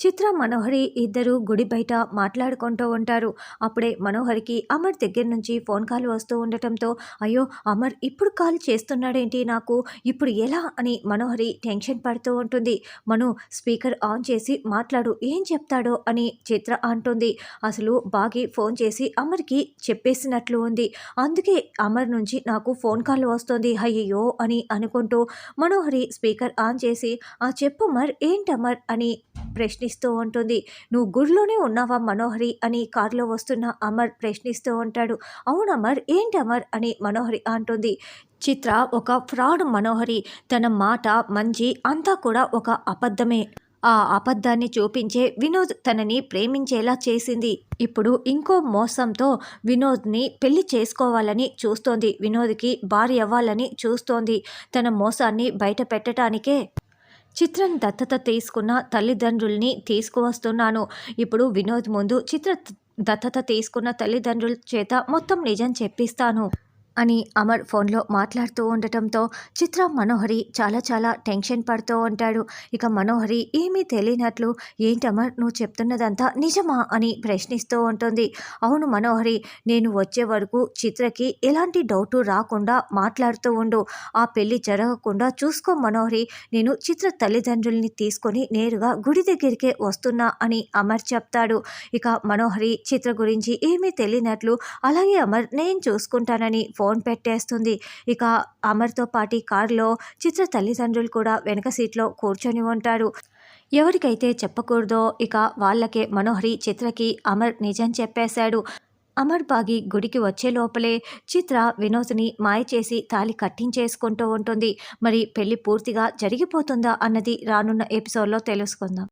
చిత్ర, మనోహరి ఇద్దరు గుడి బయట మాట్లాడుకుంటూ ఉంటారు. అప్పుడే మనోహరికి అమర్ దగ్గర నుంచి ఫోన్ కాల్ వస్తూ ఉండటంతో, అయ్యో అమర్ ఇప్పుడు కాల్ చేస్తున్నాడేంటి నాకు, ఇప్పుడు ఎలా అని మనోహరి టెన్షన్ పడుతూ ఉంటుంది. మను, స్పీకర్ ఆన్ చేసి మాట్లాడు, ఏం చెప్తాడో అని చిత్ర అంటుంది. అసలు బాగి ఫోన్ చేసి అమర్కి చెప్పేసినట్లు ఉంది. అందుకే అమర్ నుంచి నాకు ఫోన్ కాల్ వస్తుంది, అయ్యయ్యో అని అనుకుంటూ మనోహరి స్పీకర్ ఆన్ చేసి, ఆ చెప్పు అమర్, ఏంటమర్ అని ప్రశ్నిస్తూ ఉంటుంది. నువ్వు గుడిలోనే ఉన్నావా మనోహరి అని కారులో వస్తున్న అమర్ ప్రశ్నిస్తూ ఉంటాడు. అవును అమర్, ఏంటి అమర్ అని మనోహరి అంటుంది. చిత్ర ఒక ఫ్రాడ్ మనోహరి, తన మాట మంచి అంతా కూడా ఒక అబద్ధమే. ఆ అబద్ధాన్ని చూపించే వినోద్ తనని ప్రేమించేలా చేసింది. ఇప్పుడు ఇంకో మోసంతో వినోద్ని పెళ్లి చేసుకోవాలని చూస్తోంది. వినోద్కి భార్య అవ్వాలని చూస్తోంది. తన మోసాన్ని బయట పెట్టడానికే చిత్రం దత్తత తీసుకున్న తల్లిదండ్రుల్ని తీసుకువస్తున్నాను. ఇప్పుడు వినోద్ ముందు చిత్ర దత్తత తీసుకున్న తల్లిదండ్రుల చేత మొత్తం నిజం చెప్పిస్తాను అని అమర్ ఫోన్లో మాట్లాడుతూ ఉండటంతో చిత్ర, మనోహరి చాలా టెన్షన్ పడుతూ ఉంటాడు. ఇక మనోహరి ఏమీ తెలియనట్లు, ఏంటమర్ నువ్వు చెప్తున్నదంతా నిజమా అని ప్రశ్నిస్తూ ఉంటుంది. అవును మనోహరి, నేను వచ్చే వరకు చిత్రకి ఎలాంటి డౌటు రాకుండా మాట్లాడుతూ ఉండు. ఆ పెళ్లి జరగకుండా చూసుకో మనోహరి. నేను చిత్ర తల్లిదండ్రుల్ని తీసుకొని నేరుగా గుడి దగ్గరికే వస్తున్నా అని అమర్ చెప్తాడు. ఇక మనోహరి చిత్ర గురించి ఏమీ తెలియనట్లు, అలాగే అమర్ నేను చూసుకుంటానని ఫోన్ పెట్టేస్తుంది. ఇక అమర్తో పాటి కారులో చిత్ర తల్లిదండ్రులు కూడా వెనక సీట్లో కూర్చొని ఉంటారు. ఎవరికైతే చెప్పకూడదో ఇక వాళ్ళకే మనోహరి చిత్రకి అమర్ నిజం చెప్పేశాడు. అమర్ బాగి గుడికి వచ్చే లోపలే చిత్ర వినోద్ని మాయ చేసి తాళి కట్టించేసుకుంటూ ఉంటుంది. మరి పెళ్లి పూర్తిగా జరిగిపోతుందా అన్నది రానున్న ఎపిసోడ్లో తెలుసుకుందాం.